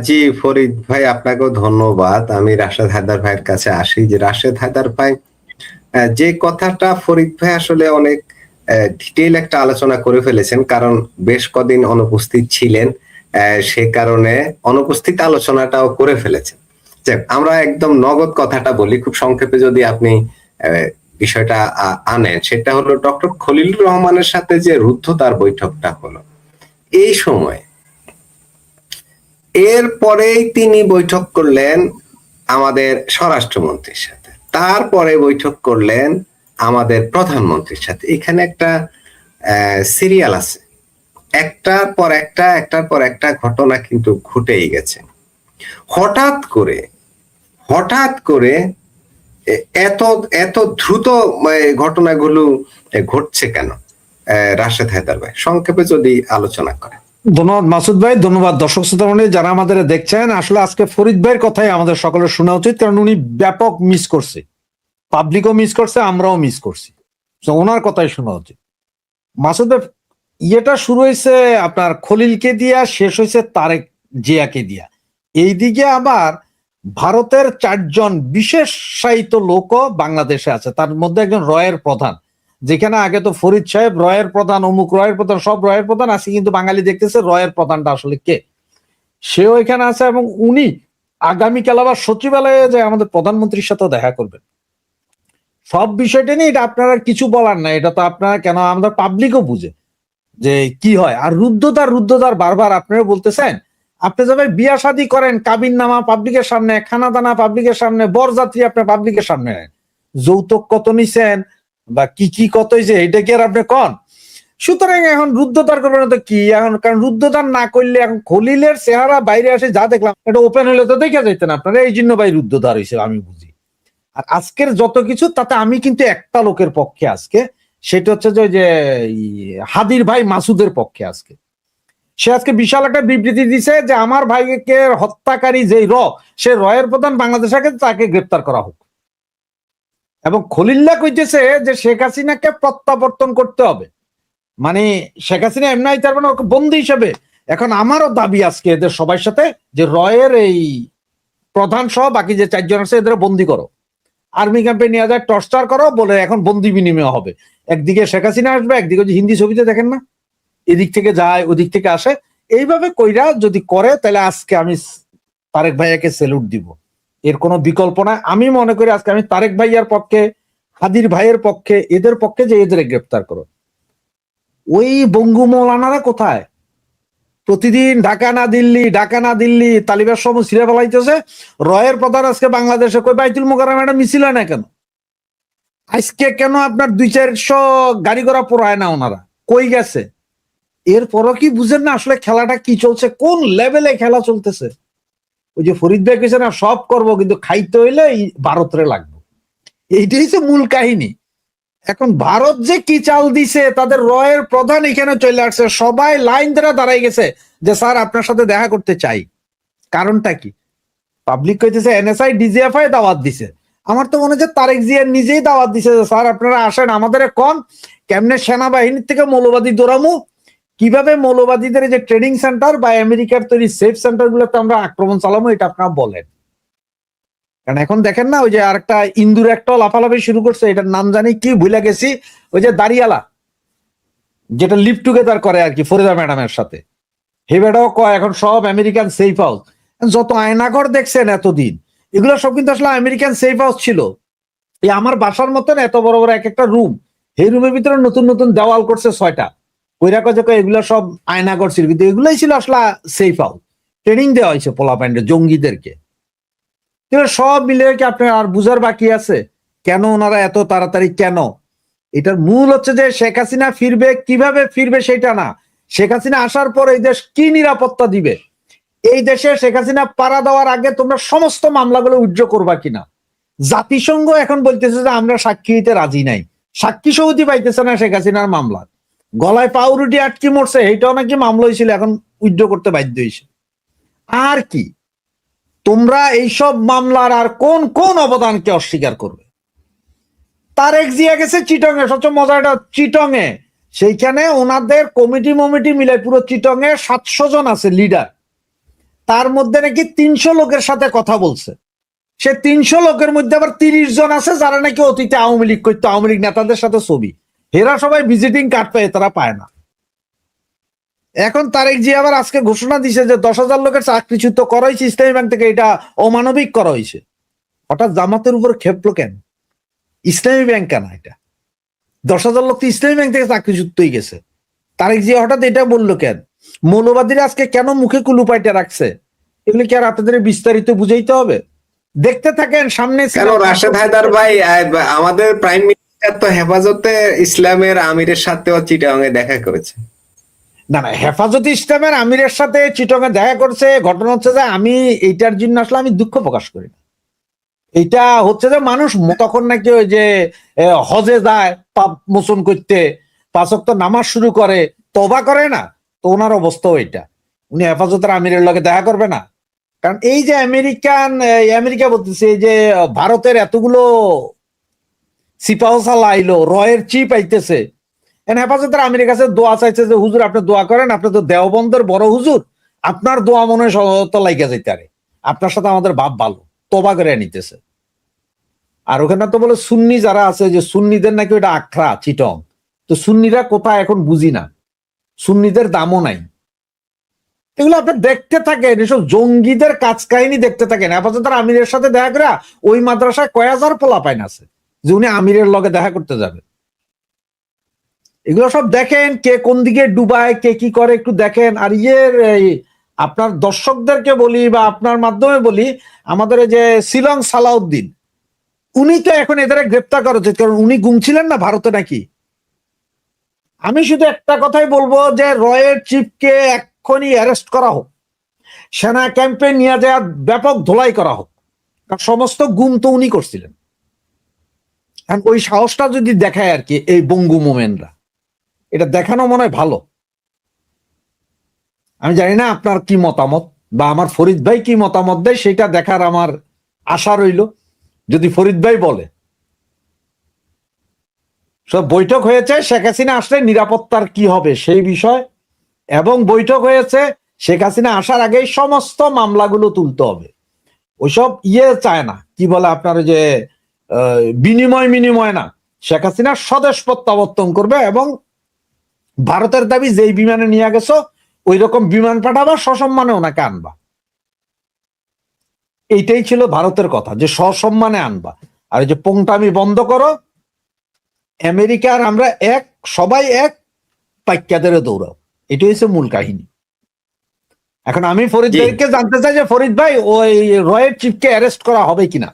জি ফরিদ ভাই, আপনাকেও ধন্যবাদ। আমি রাশেদ হায়দার ভাইয়ের কাছে আসি যে রাশেদ হায়দার ভাই যে কথাটা ফরিদ ভাই আসলে অনেক ডিটেইল একটা আলোচনা করে ফেলেছেন, কারণ বেশ কদিন অনুপস্থিত ছিলেন। সে কারণে অনুপস্থিত আলোচনাটাও করে ফেলেছেন। যাক, আমরা একদম নগদ কথাটা বলি খুব সংক্ষেপে, যদি আপনি আহ, বিষয়টা আনেন। সেটা হলো ডক্টর খলিলুর রহমানের সাথে যে রুদ্ধদ্বার বৈঠকটা হলো এই সময়, এরপরেই তিনি বৈঠক করলেন আমাদের স্বরাষ্ট্রমন্ত্রীর সাথে, তারপরে বৈঠক করলেন আমাদের প্রধানমন্ত্রীর সাথে। এখানে একটা সিরিয়াল আছে, একটার পর একটা ঘটনা কিন্তু ঘটেই গেছে। হঠাৎ করে হঠাৎ করে এত এত দ্রুত ঘটনাগুলো ঘটছে কেন? রাশেদ হায়দার ভাই সংক্ষেপে যদি আলোচনা করেন। ধন্যবাদ মাসুদ ভাই, ধন্যবাদ দর্শক শ্রোতা মণ্ডলী যারা আমাদের দেখছেন। আসলে আজকে ফরিদ ভাইয়ের কথাই আমাদের সকলের শোনা উচিত, কারণ উনি ব্যাপক মিস করছে, পাবলিকও মিস করছে, আমরাও মিস করছি। ওনার কথাই শোনা উচিত। মাসুদ ভাই, ইয়েটা শুরু হয়েছে আপনার খলিলকে দিয়া, শেষ হয়েছে তারেক জিয়াকে দিয়া। এইদিকে আবার ভারতের 4জন বিশেষায়িত লোকও বাংলাদেশে আছে, তার মধ্যে একজন রয়ের প্রধান। যেখানে আগে তো ফরিদ সাহেব রয়ের প্রধান, অমুক রয়ের প্রধান, সব রয়ের প্রধান আছে, কিন্তু বাঙালি দেখতেছে রয়ের প্রধানটা আসলে কে, সেও এখানে আছে। এবং উনি আগামীকাল আবার সচিবালয়ে যায় আমাদের প্রধানমন্ত্রীর সাথে দেখা করবেন। সব বিষয়টা নিয়ে এটা আপনারা কিছু বলার নাই, এটা তো আপনারা কেন আমাদের পাবলিকও বুঝে যে কি হয়। আর রুদ্ধদ্বার বারবার আপনারা বলতেছেন। আপনি যখন বিয়া শাদী করেন, কাবিন নামা পাবলিকের সামনে, খানা দানা পাবলিকের সামনে, বরযাত্রী আপনি পাবলিকের সামনে নেন, যৌতুক কত নিছেন বা কি কি কত হয়েছে এটা কি আর আপনি কন? সুতরাং এখন রুদ্ধদ্বার করবেন তো কি এখন, কারণ রুদ্ধদ্বার না করলে এখন খলিলের চেহারা বাইরে আসে যা দেখলাম, এটা ওপেন হলে তো দেখা যাইতেন আপনারা। এই জন্য ভাই রুদ্ধদ্বার হয়েছে আমি বুঝি। আর আজকের যত কিছু তাতে আমি কিন্তু একটা লোকের পক্ষে আজকে, সেটা হচ্ছে যে হাদির ভাই মাসুদের পক্ষে আজকে। সে আজকে বিশাল একটা বিবৃতি দিছে যে আমার ভাইকে হত্যাকারী যেই সে রয়ের প্রধান বাংলাদেশ আগে, তাকে গ্রেপ্তার করা হোক। এবং খলিল্লা কইতেছে যে শেখ হাসিনাকে প্রত্যাবর্তন করতে হবে, মানে শেখ হাসিনা এমনি তার মানে ওকে বন্দী হিসেবে। এখন আমারও দাবি আজকে এদের সবার সাথে যে রয়ের এই প্রধান সহ বাকি যে 4জন আছে এদের বন্দী করো, আর্মি ক্যাম্পে নিয়ে যায়, টর্চার করো, বলে এখন বন্দি বিনিময় হবে। একদিকে শেখ হাসিনা আসবে, একদিকে হিন্দি ছবিতে দেখেন না, এদিক থেকে যায় ওদিক থেকে আসে। এইভাবে কইরা যদি করে তাহলে আজকে আমি তারেক ভাইয়াকে সেলুট দিব, এর কোনো বিকল্প নাই। আমি মনে করি আজকে আমি তারেক ভাইয়ার পক্ষে, হাদির ভাইয়ের পক্ষে, এদের পক্ষে যে এদের গ্রেপ্তার করো। ওই বঙ্গু মৌলানারা কোথায়? প্রতিদিন ঢাকা না দিল্লি তালিবান সব ছিঁড়ে ফেলাইতেছে। রয়ের প্রধান আজকে বাংলাদেশে কই বাইতুল মোকাররমে একটা মিছিল হয় না কেন? আজকে কেন আপনার 200-400 গাড়ি ঘোড়া পোড়ায় না ওনারা? কই গেছে? এরপরও কি বুঝেন না আসলে খেলাটা কি চলছে, কোন লেভেলে খেলা চলতেছে? ওই যে ফরিদ ভাই কেছে না, সব করবো কিন্তু খাইতে হইলে ভারতরে লাগবে, এইটাই হচ্ছে মূল কাহিনী। এখন ভারত যে কি চাল দিছে, তাদের রয়ের প্রধান এখানে চলে আসছে, সবাই লাইন ধরে দাঁড়াই গেছে যে স্যার আপনার সাথে দেখা করতে চাই। কারণটা কি? পাবলিক কইতেছে এনএসআই ডিজিএফআই দাওয়াত দিছে। আমার তো মনে হচ্ছে তারেক জিয়া নিজেই দাওয়াত দিছে যে স্যার আপনারা আসেন, আমাদের কন কেমনে সেনাবাহিনীর থেকে মৌলবাদী দৌড়ামু, কিভাবে মৌলবাদীদের যে ট্রেনিং সেন্টার বা আমেরিকার তৈরি সেফ সেন্টার গুলোতে আমরা আক্রমণ চালাবো, এটা আপনারা বলেন। কারণ এখন দেখেন না, ওই যে আরেকটা ইন্দুর একটা লাফালাফি শুরু করছে, এটার নাম জানি কি ভুলে গেছি, ওই যে দাঁড়িয়ালা যেটা লিভ টুগেদার করে আর কি ফরিদা ম্যাডামের সাথে, হে বেটাও কয় এখন সব আমেরিকান সেফ হাউস। যত আয়নাঘর দেখছেন এতদিন, এগুলো সব কিন্তু আসলে আমেরিকান সেফ হাউস ছিল। এই আমার বাসার মতন এত বড় বড় এক একটা রুম, এই রুমের ভিতরে নতুন নতুন দেওয়াল করছে 6টা, কইরা কয় এগুলো সব আয়নাঘর ছিল, কিন্তু এগুলোই ছিল আসলে সেফ হাউস। ট্রেনিং দেওয়া হয়েছে পোলাপাইন্ডে জঙ্গিদেরকে। সব মিলে কি আপনার আর বুঝার বাকি আছে কেন ওনারা এত তাড়াতাড়ি কেন? এটার মূল হচ্ছে যে শেখ হাসিনা ফিরবে, কিভাবে ফিরবে সেটা না, শেখ হাসিনা আসার পর এই দেশ কি নিরাপত্তা দিবে, এই দেশে শেখ হাসিনা পাড়া দেওয়ার আগে তোমরা সমস্ত মামলাগুলো উইথড্র করবা কিনা। জাতিসংঘ এখন বলতেছে যে আমরা সাক্ষী দিতে রাজি নাই, সাক্ষী সৌদি পাইতেছে না শেখ হাসিনার মামলা, গলায় পাউরুটি আটকে মরছে, এইটাও নাকি মামলা হয়েছিল, এখন উইথড্র করতে বাধ্য হয়েছে। আর কি তোমরা এইসব মামলার আর কোন কোন অবদানকে অস্বীকার করবে? তারেক জিয়া গেছে চিটং এ, সবচেয়ে মজাটা চিটং এ, সেইখানে ওনাদের কমিটি মিলে পুরো চিটং এ 700 জন আছে লিডার, তার মধ্যে নাকি 300 লোকের সাথে কথা বলছে। সে 300 লোকের মধ্যে আবার 30 জন আছে যারা নাকি অতীতে আওয়ামী লীগ করতো, আওয়ামী লীগ নেতাদের সাথে ছবি। এরা সবাই ভিজিটিং কার্ড পায়, তারা পায় না। এখন তারেক জি আবার আজকে ঘোষণা দিছে যে 10,000 লোকের চাকরিচ্যুত করা হয়েছে ইসলামী ব্যাংক থেকে, এটা অমানবিক করা হয়েছে। হঠাৎ জামাতের উপর ক্ষেপলো কেন? ইসলামী ব্যাংক কেন? এটা 10,000 লোক তো ইসলামী ব্যাংক থেকে চাকরিচ্যুত হয়ে গেছে। তারেক জি হঠাৎ এটা বললো কেন? মৌলবাদীরা আজকে কেন মুখে কুলুপাইটা রাখছে? এগুলি কি আর আপনাদের বিস্তারিত বুঝাইতে হবে? দেখতে থাকেন সামনে। কেন রাশেদ হায়দার ভাই, আমাদের প্রাইম মিনিস্টার তো হেফাজতে ইসলামের আমিরের সাথেও চিটাগাংয়ে দেখা করেছে। না না, হেফাজতে ইসলামের আমিরের সাথে চিটংয়ে দেখা করছে। ঘটনা হচ্ছে যে আমি এইটার জন্য আসলে আমি দুঃখ প্রকাশ করি না। এটা হচ্ছে যে মানুষ তখন নাকি ওই যে হজে যায় পাপ মোচন করতে, 5 ওয়াক্ত নামাজ শুরু করে, তওবা করে না, তো ওনার অবস্থাও এটা। উনি হেফাজতের আমিরের লগে দেখা করবে না? কারণ এই যে আমেরিকা বলতেছে, এই যে ভারতের এতগুলো সিপাহসালা আইলো, রয়ের চিপ আইতেছে, হেফাজতের আমিরের কাছে দোয়া চাইছে যে হুজুর আপনি দোয়া করেন, আপনি তো দেওবন্দের বড় হুজুর, আপনার দোয়া মনে হয় সত লাইগা যাইতে পারে, আপনার সাথে আমাদের ভাব ভালো, তবা করে নিতেছে। আর ওখানে তো বলে সুন্নি যারা আছে, যে সুন্নিদের নাকি ওটা আখড়া চিটং, তো সুন্নিরা কোথায় এখন বুঝি না, সুন্নিদের দামও নাই। এগুলো আপনি দেখতে থাকেন, এসব জঙ্গিদের কাজ কাহিনী দেখতে থাকেন। হেফাজতের আমিরের সাথে দেখা করে ওই মাদ্রাসায় কয় হাজার পোলাপাইন আছে যে উনি আমিরের লগে দেখা করতে যাবে। এগুলো সব দেখেন, কে কোন দিকে ডুবায়, কে কি করে একটু দেখেন। আর আপনার দর্শকদেরকে বলি বা আপনার মাধ্যমে বলি, আমাদের যে শিলং সালাউদ্দিন, উনি তো এখন এদের গ্রেপ্তার করা উচিত, কারণ উনি গুম ছিলেন না ভারতে নাকি। আমি শুধু একটা কথাই বলবো যে রয়ের চিফকে এক্ষুনি অ্যারেস্ট করা হোক, সেনা ক্যাম্পে নিয়ে যাওয়া ব্যাপক ধোলাই করা হোক, কারণ সমস্ত গুম তো উনি করছিলেন। ওই সাহসটা যদি দেখায় আর কি এই বঙ্গু মোমেনরা, এটা দেখানো মনে হয় ভালো। আমি জানি না আপনার কি মতামত, বা আমার ফরিদ ভাই কি মতামত দেয়, সেটা দেখার আমার আশা রইল। যদি ফরিদ ভাই বলে সব বৈঠক হয়েছে, শেখ হাসিনা আসলে নিরাপত্তার কি হবে সেই বিষয়, এবং বৈঠক হয়েছে শেখ হাসিনা আসার আগেই সমস্ত মামলাগুলো তুলতে হবে। ওইসব চায় না, কি বলে আপনার যে বিনিময় না, শেখ হাসিনা স্বদেশ প্রত্যাবর্তন করবে, এবং ভারতের দাবি যেই বিমানে নিয়ে গেছো ওই রকম বিমান পাঠাবা, সসম্মানে ওনাকে আনবা। এইটাই ছিল ভারতের কথা, যে সসম্মানে আনবা। আর এই যে পোংটামি বন্ধ করো, আমেরিকার আমরা এক, সবাই এক, পাইকাদের দৌড়াও, এটাই হচ্ছে মূল কাহিনী। এখন আমি ফরিদ ভাইকে জানতে চাই যে ফরিদ ভাই ওই রয়ের চিফকে অ্যারেস্ট করা হবে কিনা।